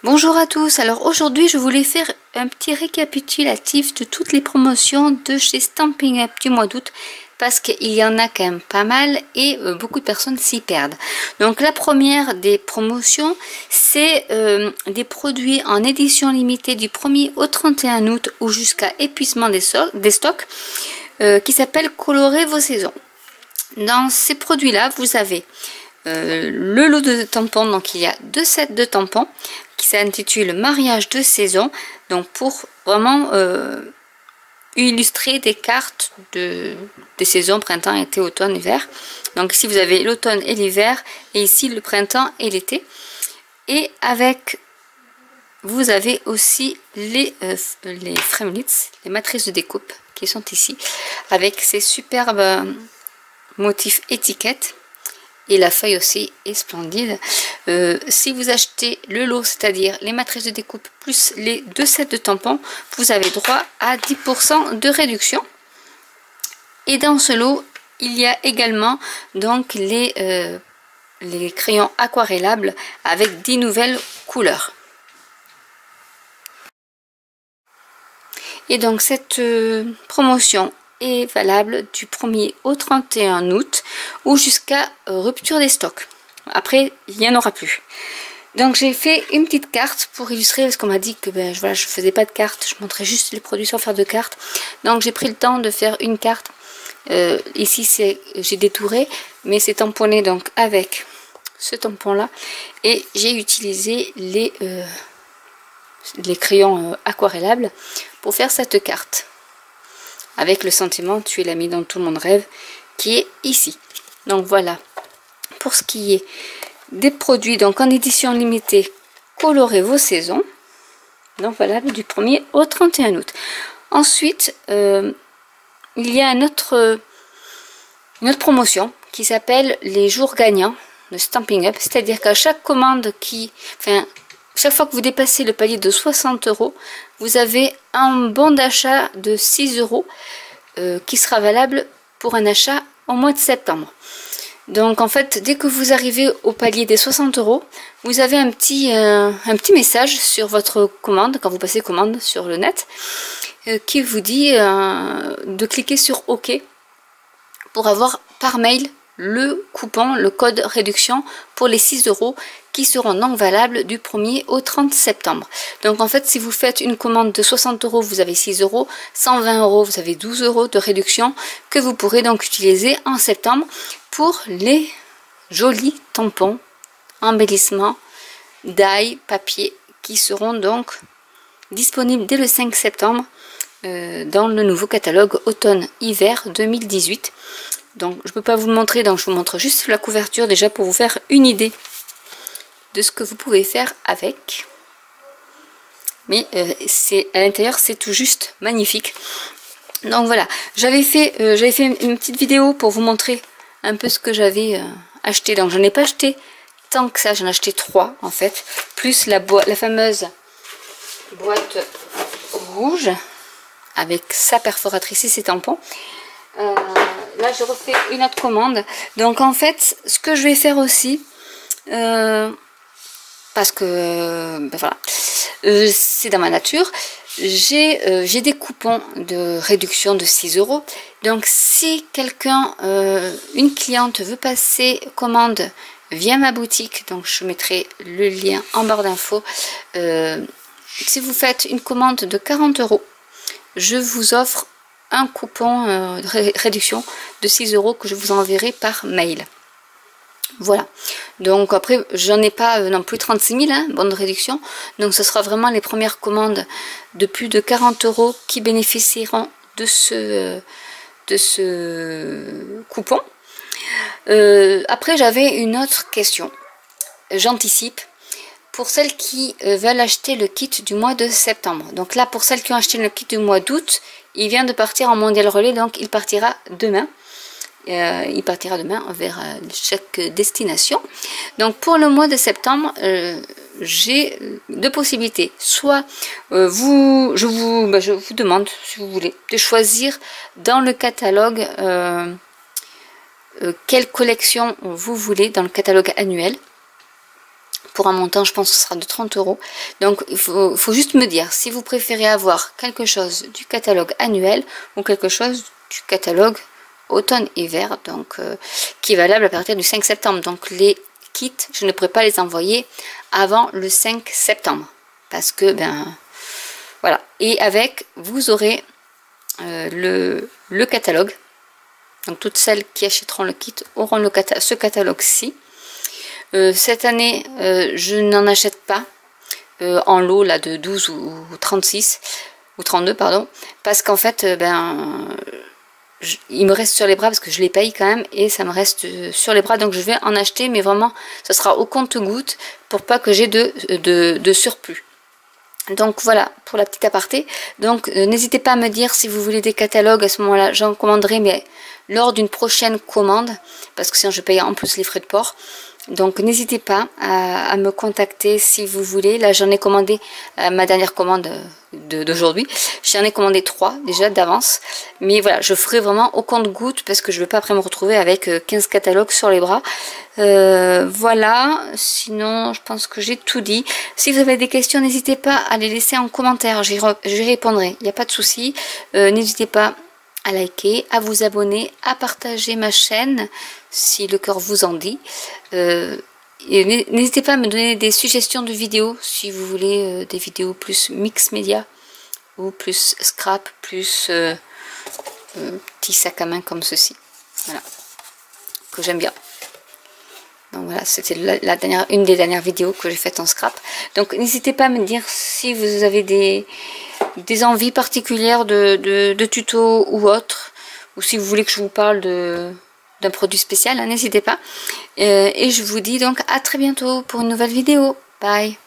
Bonjour à tous, alors aujourd'hui je voulais faire un petit récapitulatif de toutes les promotions de chez Stampin' Up du mois d'août parce qu'il y en a quand même pas mal et beaucoup de personnes s'y perdent. Donc la première des promotions c'est des produits en édition limitée du 1er au 31 août ou jusqu'à épuisement des stocks qui s'appelle Colorer vos saisons. Dans ces produits là vous avez le lot de tampons, donc il y a 2 sets de tampons qui s'intitule Mariage de saison, donc pour vraiment illustrer des cartes des saisons printemps, été, automne, hiver. Donc ici vous avez l'automne et l'hiver et ici le printemps et l'été. Et avec vous avez aussi les framelits, les matrices de découpe qui sont ici avec ces superbes motifs étiquettes. Et la feuille aussi est splendide. Si vous achetez le lot, c'est-à-dire les matrices de découpe plus les 2 sets de tampons, vous avez droit à 10% de réduction. Et dans ce lot, il y a également donc les crayons aquarellables avec 10 nouvelles couleurs. Et donc cette promotion est valable du 1er au 31 août ou jusqu'à rupture des stocks. Après, il n'y en aura plus. Donc j'ai fait une petite carte pour illustrer parce qu'on m'a dit que voilà, je faisais pas de carte, je montrais juste les produits sans faire de carte. Donc j'ai pris le temps de faire une carte. Ici j'ai détouré, mais c'est tamponné donc avec ce tampon là et j'ai utilisé les crayons aquarellables pour faire cette carte. Avec le sentiment tu es l'ami dont tout le monde rêve qui est ici. Donc voilà pour ce qui est des produits donc en édition limitée Colorez vos saisons, donc valable du 1er au 31 août. Ensuite il y a une autre promotion qui s'appelle les jours gagnants de Stampin' Up, c'est à dire qu'à chaque commande chaque fois que vous dépassez le palier de 60 €, vous avez un bon d'achat de 6 € qui sera valable pour un achat au mois de septembre. Donc en fait, dès que vous arrivez au palier des 60 €, vous avez un petit message sur votre commande, quand vous passez commande sur le net, qui vous dit de cliquer sur OK pour avoir par mail le coupon, le code réduction pour les 6 € qui seront donc valables du 1er au 30 septembre. Donc en fait, si vous faites une commande de 60 €, vous avez 6 €, 120 €, vous avez 12 € de réduction que vous pourrez donc utiliser en septembre pour les jolis tampons, embellissements, die, papier qui seront donc disponibles dès le 5 septembre dans le nouveau catalogue automne-hiver 2018. Donc je ne peux pas vous le montrer, donc je vous montre juste la couverture déjà pour vous faire une idée de ce que vous pouvez faire avec. Mais à l'intérieur c'est tout juste magnifique. Donc voilà, j'avais fait une petite vidéo pour vous montrer un peu ce que j'avais acheté. Donc j'en ai pas acheté tant que ça, j'en ai acheté 3 en fait, plus la fameuse boîte rouge avec sa perforatrice et ses tampons. Là je refais une autre commande. Donc en fait ce que je vais faire aussi parce que voilà, c'est dans ma nature, j'ai des coupons de réduction de 6 €. Donc si quelqu'un, une cliente veut passer commande via ma boutique, donc je mettrai le lien en barre d'infos, si vous faites une commande de 40 €, je vous offre un coupon de réduction de 6 € que je vous enverrai par mail. Voilà, donc après j'en ai pas non plus 36 000 hein, bonnes de réduction, donc ce sera vraiment les premières commandes de plus de 40 € qui bénéficieront de ce coupon. Après j'avais une autre question, j'anticipe. Pour celles qui veulent acheter le kit du mois de septembre. Donc là, pour celles qui ont acheté le kit du mois d'août, il vient de partir en mondial relais, donc il partira demain. Il partira demain vers chaque destination. Donc pour le mois de septembre, j'ai 2 possibilités. Soit je vous demande, si vous voulez, de choisir dans le catalogue quelle collection vous voulez dans le catalogue annuel. pour un montant, je pense que ce sera de 30 €. Donc il faut juste me dire si vous préférez avoir quelque chose du catalogue annuel ou quelque chose du catalogue automne-hiver, donc qui est valable à partir du 5 septembre. Donc les kits, je ne pourrai pas les envoyer avant le 5 septembre. Parce que, ben, voilà. Et avec, vous aurez le catalogue. Donc toutes celles qui achèteront le kit auront ce catalogue-ci. Cette année, je n'en achète pas en lot là de 12 ou 36 ou 32 pardon, parce qu'en fait il me reste sur les bras parce que je les paye quand même et ça me reste sur les bras, donc je vais en acheter, mais vraiment ça sera au compte-gouttes pour pas que j'ai de surplus. Donc voilà pour la petite aparté. Donc n'hésitez pas à me dire si vous voulez des catalogues, à ce moment là j'en commanderai, mais lors d'une prochaine commande, parce que sinon je paye en plus les frais de port. Donc n'hésitez pas à me contacter si vous voulez. Là j'en ai commandé ma dernière commande d'aujourd'hui. J'en ai commandé 3 déjà d'avance. Mais voilà, je ferai vraiment au compte-gouttes parce que je ne veux pas après me retrouver avec 15 catalogues sur les bras. Voilà, sinon je pense que j'ai tout dit. Si vous avez des questions, n'hésitez pas à les laisser en commentaire. J'y répondrai, il n'y a pas de souci. N'hésitez pas à liker, à vous abonner, à partager ma chaîne si le cœur vous en dit. N'hésitez pas à me donner des suggestions de vidéos si vous voulez des vidéos plus mix média ou plus scrap, plus petit sac à main comme ceci. Voilà, que j'aime bien. Donc voilà, c'était une des dernières vidéos que j'ai faites en scrap. Donc n'hésitez pas à me dire si vous avez des envies particulières de tutos ou autres, ou si vous voulez que je vous parle d'un produit spécial, hein, n'hésitez pas. Et je vous dis donc à très bientôt pour une nouvelle vidéo. Bye!